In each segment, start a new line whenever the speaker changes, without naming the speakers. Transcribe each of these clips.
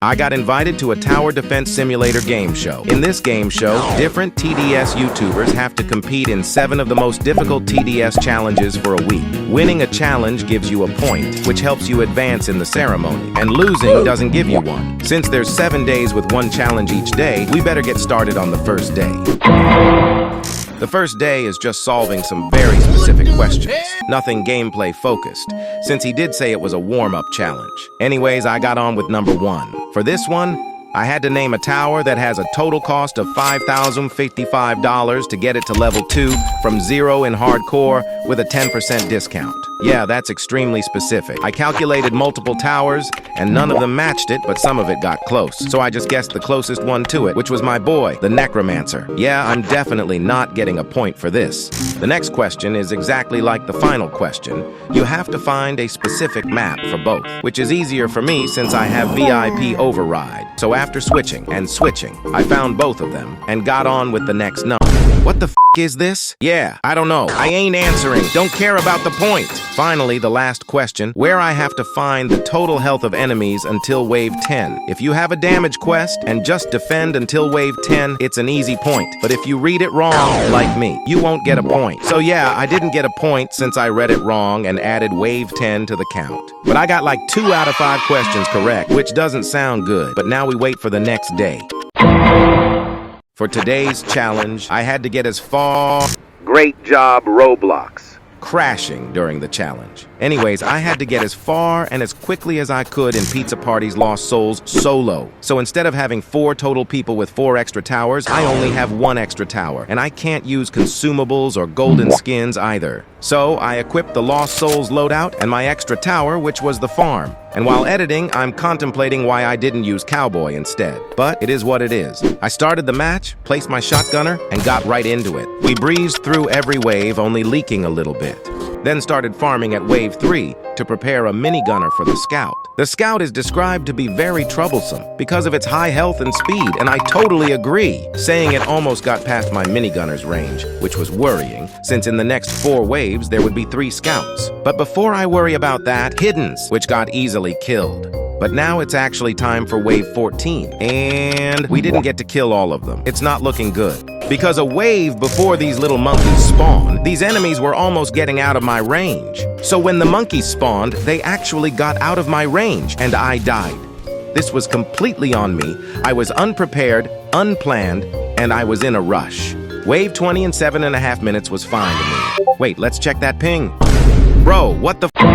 I got invited to a tower defense simulator game show. In this game show, different TDS YouTubers have to compete in 7 of the most difficult TDS challenges for a week. Winning a challenge gives you a point, which helps you advance in the ceremony, and losing doesn't give you one. Since there's 7 days with one challenge each day, we better get started on the first day. The first day is just solving some very specific questions, nothing gameplay focused, since he did say it was a warm-up challenge. Anyways, I got on with number 1. For this one, I had to name a tower that has a total cost of $5,055 to get it to level 2 from 0 in hardcore with a 10% discount. Yeah, that's extremely specific. I calculated multiple towers, and none of them matched it, but some of it got close. So I just guessed the closest one to it, which was my boy, the Necromancer. Yeah, I'm definitely not getting a point for this. The next question is exactly like the final question. You have to find a specific map for both, which is easier for me since I have VIP override. So after switching and switching, I found both of them and got on with the next number. What the f is this? Yeah, I don't know. I ain't answering. Don't care about the point. Finally, the last question, where I have to find the total health of enemies until wave 10. If you have a damage quest and just defend until wave 10, it's an easy point. But if you read it wrong, like me, you won't get a point. So yeah, I didn't get a point since I read it wrong and added wave 10 to the count. But I got like 2 out of 5 questions correct, which doesn't sound good. But now we wait for the next day. For today's challenge, I had to get as far... Great job, Roblox. Crashing during the challenge. Anyways, I had to get as far and as quickly as I could in Pizza Party's Lost Souls solo. So instead of having 4 total people with 4 extra towers, I only have 1 extra tower. And I can't use consumables or golden skins either. So I equipped the Lost Souls loadout and my extra tower, which was the farm. And while editing, I'm contemplating why I didn't use Cowboy instead. But it is what it is. I started the match, placed my shotgunner, and got right into it. We breezed through every wave, only leaking a little bit. Then started farming at wave 3 to prepare a minigunner for the scout. The scout is described to be very troublesome because of its high health and speed, and I totally agree, saying it almost got past my minigunner's range, which was worrying, since in the next 4 waves there would be 3 scouts. But before I worry about that, hiddens, which got easily killed. But now it's actually time for wave 14, and we didn't get to kill all of them. It's not looking good. Because a wave before these little monkeys spawned, these enemies were almost getting out of my range. So when the monkeys spawned, they actually got out of my range, and I died. This was completely on me. I was unprepared, unplanned, and I was in a rush. Wave 20 in 7.5 minutes was fine to me. Wait, let's check that ping. Bro, what the f?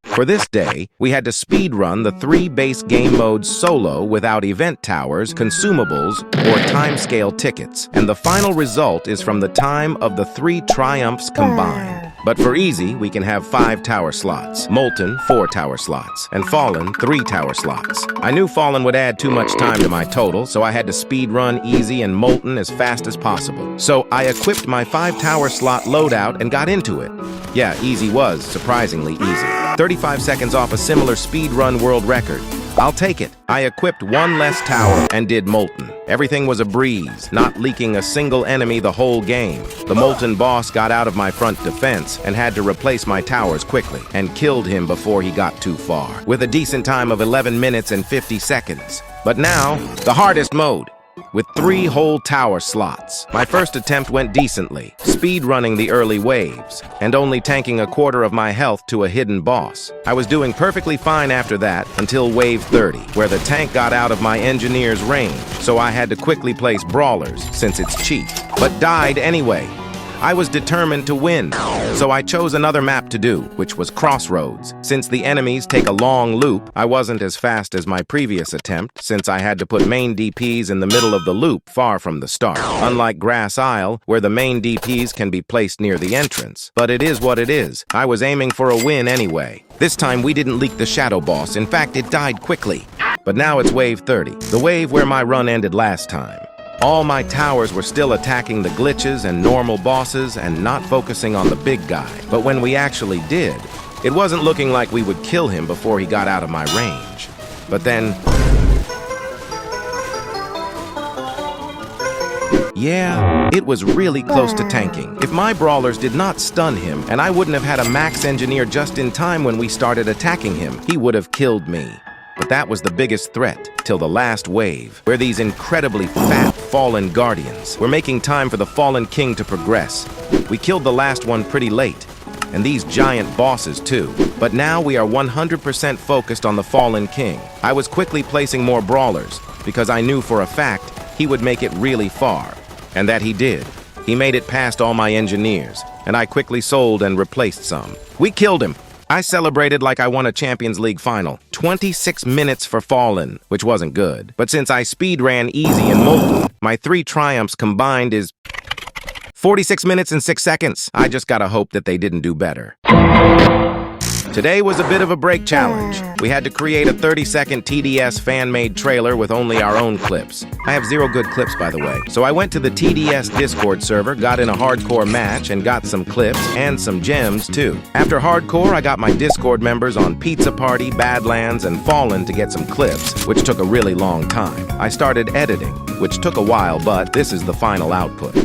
For this day, we had to speedrun the 3 base game modes solo without event towers, consumables, or timescale tickets. And the final result is from the time of the 3 triumphs combined. But for easy, we can have 5 tower slots, Molten 4 tower slots, and Fallen 3 tower slots. I knew Fallen would add too much time to my total, so I had to speedrun easy and Molten as fast as possible. So I equipped my 5 tower slot loadout and got into it. Yeah, easy was surprisingly easy. 35 seconds off a similar speedrun world record. I'll take it. I equipped 1 less tower and did Molten. Everything was a breeze, not leaking a single enemy the whole game. The Molten boss got out of my front defense and had to replace my towers quickly and killed him before he got too far, with a decent time of 11 minutes and 50 seconds. But now, the hardest mode, with 3 whole tower slots. My first attempt went decently, speed-running the early waves, and only tanking 1/4 of my health to a hidden boss. I was doing perfectly fine after that until wave 30, where the tank got out of my engineer's range, so I had to quickly place brawlers, since it's cheap, but died anyway. I was determined to win, so I chose another map to do, which was Crossroads. Since the enemies take a long loop, I wasn't as fast as my previous attempt, since I had to put main DPs in the middle of the loop, far from the start. Unlike Grass Isle, where the main DPs can be placed near the entrance. But it is what it is. I was aiming for a win anyway. This time we didn't leak the shadow boss, in fact it died quickly. But now it's wave 30, the wave where my run ended last time. All my towers were still attacking the glitches and normal bosses and not focusing on the big guy. But when we actually did, it wasn't looking like we would kill him before he got out of my range. But then... yeah, it was really close to tanking. If my brawlers did not stun him, and I wouldn't have had a max engineer just in time when we started attacking him, he would have killed me. But that was the biggest threat, till the last wave, where these incredibly fat fallen guardians were making time for the fallen king to progress. We killed the last one pretty late, and these giant bosses too. But now we are 100% focused on the fallen king. I was quickly placing more brawlers, because I knew for a fact he would make it really far. And that he did. He made it past all my engineers, and I quickly sold and replaced some. We killed him. I celebrated like I won a Champions League final. 26 minutes for Fallen, which wasn't good. But since I speed ran easy and molten, my 3 triumphs combined is 46 minutes and 6 seconds. I just gotta hope that they didn't do better. Today was a bit of a break challenge. We had to create a 30-second TDS fan-made trailer with only our own clips. I have 0 good clips, by the way. So I went to the TDS Discord server, got in a hardcore match, and got some clips and some gems, too. After hardcore, I got my Discord members on Pizza Party, Badlands, and Fallen to get some clips, which took a really long time. I started editing, which took a while, but this is the final output.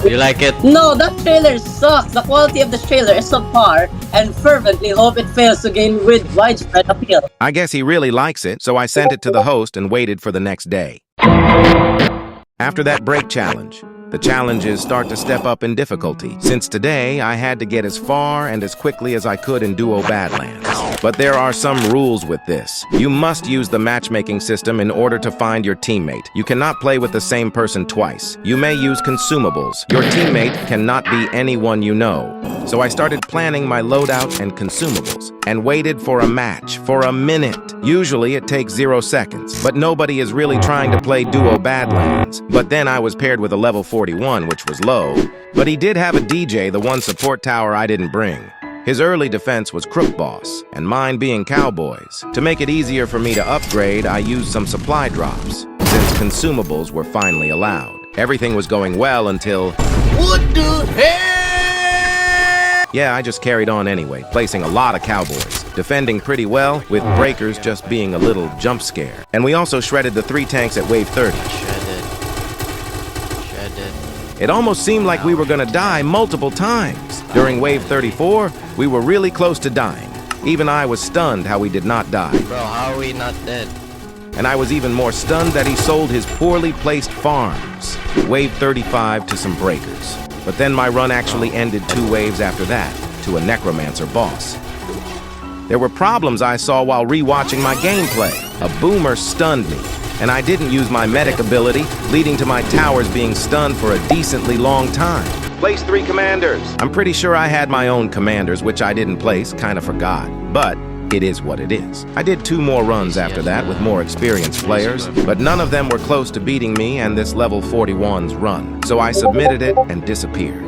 You like it?
No, that trailer sucks. The quality of the trailer is subpar, and fervently hope it fails to gain widespread appeal.
I guess he really likes it, so I sent it to the host and waited for the next day. After that break challenge, the challenges start to step up in difficulty. Since today, I had to get as far and as quickly as I could in Duo Badlands. But there are some rules with this. You must use the matchmaking system in order to find your teammate. You cannot play with the same person twice. You may use consumables. Your teammate cannot be anyone you know. So I started planning my loadout and consumables, and waited for a match for a minute. Usually it takes 0 seconds, but nobody is really trying to play Duo Badlands. But then I was paired with a level 41, which was low. But he did have a DJ, the one support tower I didn't bring. His early defense was Crook Boss, and mine being Cowboys. To make it easier for me to upgrade, I used some supply drops, since consumables were finally allowed. Everything was going well until... What the hell? Yeah, I just carried on anyway, placing a lot of Cowboys, defending pretty well, with breakers just being a little jump scare. And we also shredded the 3 tanks at wave 30. It almost seemed like we were gonna die multiple times. During wave 34, we were really close to dying. Even I was stunned how we did not die.
Bro, how are we not dead?
And I was even more stunned that he sold his poorly placed farms. Wave 35 to some breakers. But then my run actually ended 2 waves after that, to a necromancer boss. There were problems I saw while rewatching my gameplay. A boomer stunned me, and I didn't use my medic ability, leading to my towers being stunned for a decently long time. Place 3 commanders. I'm pretty sure I had my own commanders, which I didn't place, kinda forgot. But it is what it is. I did 2 more runs after that with more experienced players, but none of them were close to beating me and this level 41's run. So I submitted it and disappeared.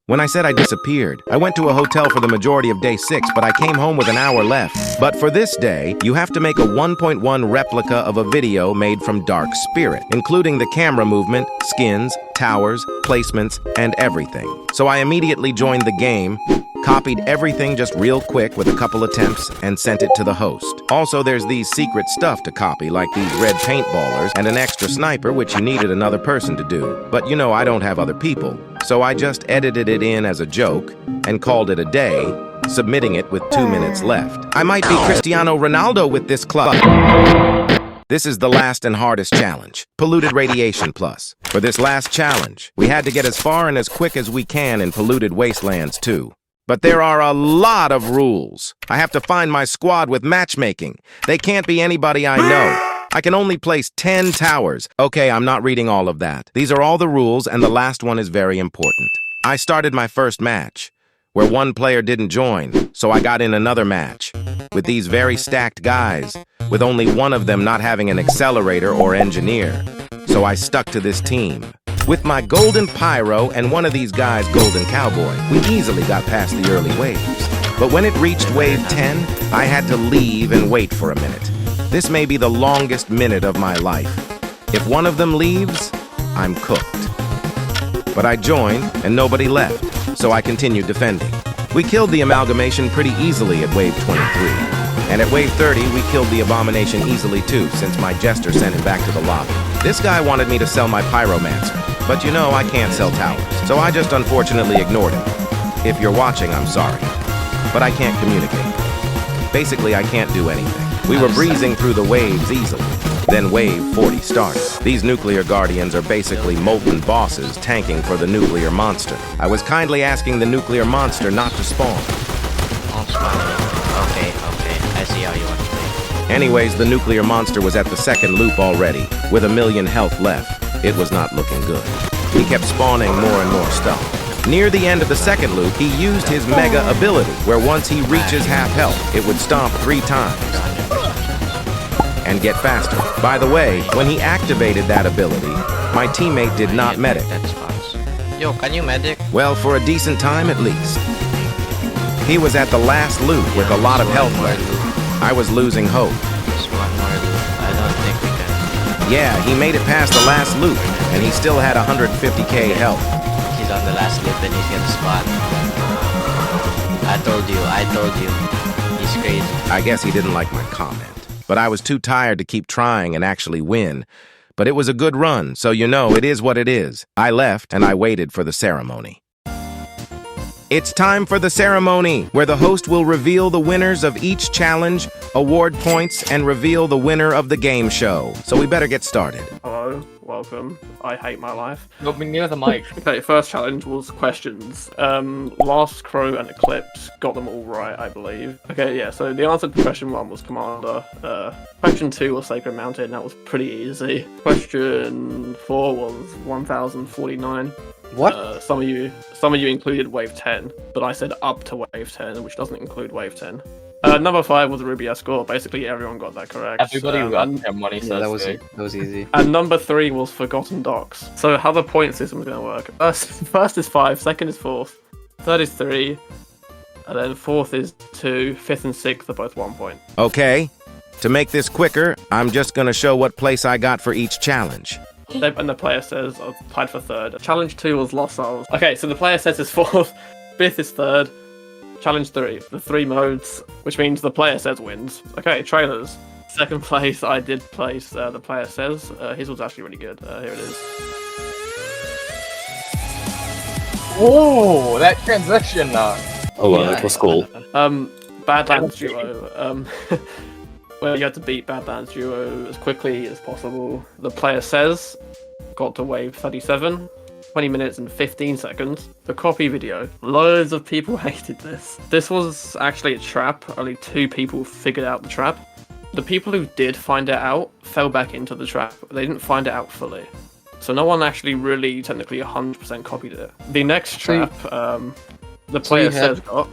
When I said I disappeared, I went to a hotel for the majority of day 6, but I came home with an hour left. But for this day, you have to make a 1.1 replica of a video made from Dark Spirit, including the camera movement, skins, towers, placements, and everything. So I immediately joined the game, copied everything just real quick with a couple attempts, and sent it to the host. Also, there's these secret stuff to copy, like these red paintballers and an extra sniper, which you needed another person to do. But you know, I don't have other people. So I just edited it in as a joke and called it a day, submitting it with 2 minutes left. I might be Cristiano Ronaldo with this club. This is the last and hardest challenge, Polluted Radiation Plus. For this last challenge, we had to get as far and as quick as we can in Polluted Wastelands too. But there are a lot of rules. I have to find my squad with matchmaking. They can't be anybody I know. I can only place 10 towers. Okay, I'm not reading all of that. These are all the rules, and the last one is very important. I started my first match, where 1 player didn't join, so I got in another match, with these very stacked guys, with only one of them not having an accelerator or engineer. So I stuck to this team. With my Golden Pyro and one of these guys' Golden Cowboy, we easily got past the early waves. But when it reached wave 10, I had to leave and wait for a minute. This may be the longest minute of my life. If one of them leaves, I'm cooked. But I joined, and nobody left, so I continued defending. We killed the amalgamation pretty easily at wave 23. And at wave 30, we killed the abomination easily too, since my jester sent him back to the lobby. This guy wanted me to sell my pyromancer, but you know I can't sell towers, so I just unfortunately ignored him. If you're watching, I'm sorry, but I can't communicate. Basically, I can't do anything. We were breezing through the waves easily. Then wave 40 started. These nuclear guardians are basically molten bosses tanking for the nuclear monster. I was kindly asking the nuclear monster not to spawn.
Okay. I see how you want to play.
Anyways, the nuclear monster was at the second loop already, with 1 million health left. It was not looking good. He kept spawning more and more stuff. Near the end of the second loop, he used his mega ability, where once he reaches half health, it would stomp 3 times and get faster. By the way, when he activated that ability, my teammate did not medic.
Yo, can you medic?
Well, for a decent time at least. He was at the last loop with a lot of health left. I was losing hope.
Just one more loop. I don't think we can.
Yeah, he made it past the last loop, and he still had 150k health.
He's on the last loop and he's gonna spawn. I told you. He's crazy.
I guess he didn't like my comment. But I was too tired to keep trying and actually win. But it was a good run, so you know, it is what it is. I left, and I waited for the ceremony. It's time for the ceremony, where the host will reveal the winners of each challenge, award points, and reveal the winner of the game show. So we better get started.
Hello, welcome. I hate my life.
You'll be near the mic.
Okay, first challenge was questions. Last Crow and Eclipse got them all right, I believe. Okay, yeah, so the answer to question 1 was Commander. Question 2 was Sacred Mountain, that was pretty easy. Question 4 was 1049.
What?
Some of you included wave 10, but I said up to wave 10, which doesn't include wave 10. Number 5 was the Ruby Escort. Basically, everyone got that correct.
Everybody got their money.
Yeah, that was easy.
And number 3 was Forgotten Docks. So how the point system is going to work? First is 5, second is 4th, third is 3, and then 4th is 2, 5th and 6th are both 1 point.
Okay, to make this quicker, I'm just gonna show what place I got for each challenge.
And the player says, I tied for 3rd. Challenge 2 was Lost Souls. Okay, so the player says is 4th, 5th is 3rd, Challenge 3, the 3 modes, which means the player says wins. Okay, trailers. Second place, I did place the player says. His was actually really good. Here it is.
Oh, that transition.
Oh, well, that was cool.
Badlands Duo. Where you had to beat Badlands Duo as quickly as possible. The player says got to wave 37. 20 minutes and 15 seconds. The copy video. Loads of people hated this. This was actually a trap. Only 2 people figured out the trap. The people who did find it out fell back into the trap. They didn't find it out fully. So no one actually really technically 100% copied it. The next trap, the player says got...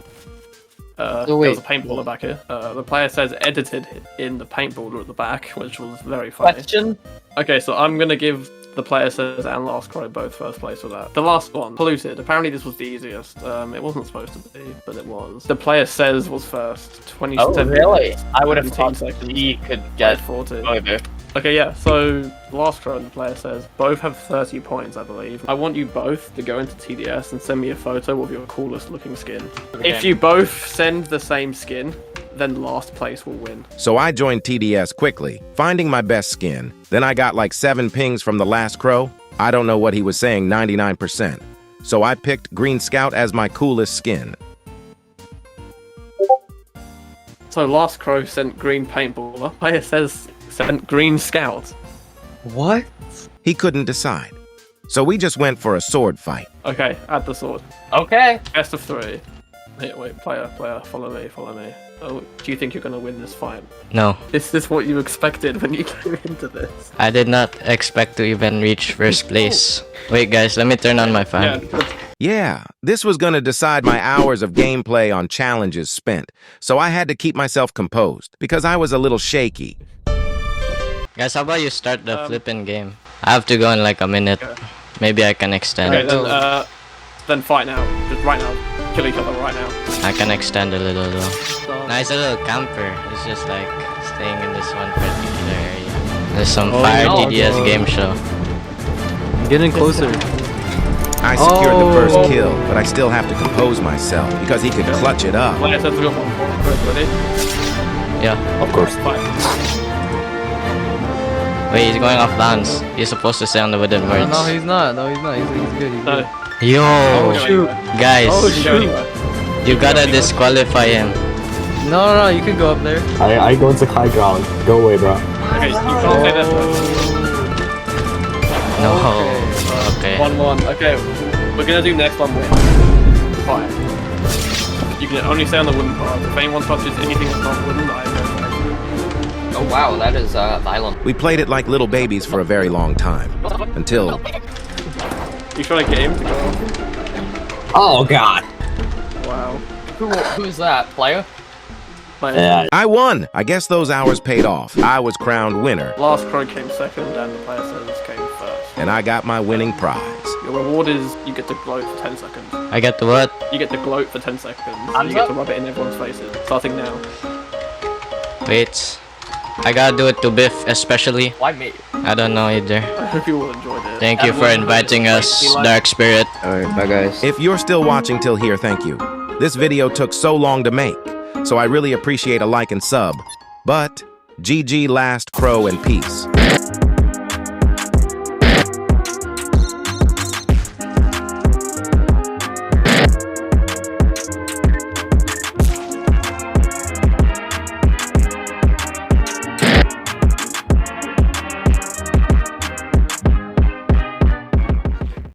there was a paintballer back here. The player says edited in the paintballer at the back, which was very funny.
Question?
Okay, so I'm going to give the player says and Last Crow both first place for that. The last one, Polluted. Apparently this was the easiest. It wasn't supposed to be, but it was. The player says was first. 27
Oh, really?
minutes,
I would have
17
thought
seconds.
he could get
40.
over.
Okay, yeah, so Last Crow and the player says both have 30 points, I believe. I want you both to go into TDS and send me a photo of your coolest looking skin.
Okay.
If you both send the same skin, then last place will win.
So I joined TDS quickly, finding my best skin. Then I got like 7 pings from the last crow. I don't know what he was saying, 99%. So I picked Green Scout as my coolest skin.
So Last Crow sent green paintballer. Player says sent green scout.
What?
He couldn't decide. So we just went for a sword fight.
Okay, add the sword.
Okay.
Best of 3. Wait, player, follow me. Oh, do you think you're gonna win this fight?
No,
Is this what you expected when you came into this?
I did not expect to even reach first place. Wait guys, let me turn on my fan.
Yeah.
Yeah, this was gonna decide my hours of gameplay on challenges spent. So I had to keep myself composed, because I was a little shaky.
Guys, how about you start the flipping game? I have to go in like a minute.
Okay.
Maybe I can extend
Okay,
it.
then fight now. Just right now. kill each other right now.
I can extend a little though. Nice little camper. It's just like staying in this one particular area. There's some fire
no.
TDS game show.
Getting closer.
I secured the first kill, but I still have to compose myself because he could clutch it up.
Player says we got one more. Ready?
Yeah.
Of course.
Fight.
Wait, he's going off bounds. He's supposed to say on the wooden words.
No, he's not. No, he's not. He's good. He's
No.
good.
Yo,
shoot.
guys,
You go anywhere.
you gotta disqualify him.
No, you can go up there.
I go to high ground. Go away, bro.
Okay, you can't say this one.
No. Okay.
1-1. Okay, we're gonna do next one with fire. You can only stay on the wooden part. If anyone touches anything that's not wooden, I go.
Oh wow, that is violent.
We played it like little babies for a very long time. Until
You trying to get him?
Oh god.
Wow.
Who's that player?
Yeah.
I won! I guess those hours paid off. I was crowned winner,
Last crow came second, and the player says came first.
and I got my winning prize.
Your reward is you get to gloat for 10 seconds.
I get the what?
You get to gloat for 10 seconds. You get to rub it in everyone's faces. Starting now.
Wait. I gotta do it to Biff, especially.
Why me?
I don't know either.
I hope you all enjoyed it.
Thank you for inviting us, Dark Spirit.
Alright, bye guys.
If you're still watching till here, thank you. This video took so long to make, so I really appreciate a like and sub. But GG, last crow, and peace.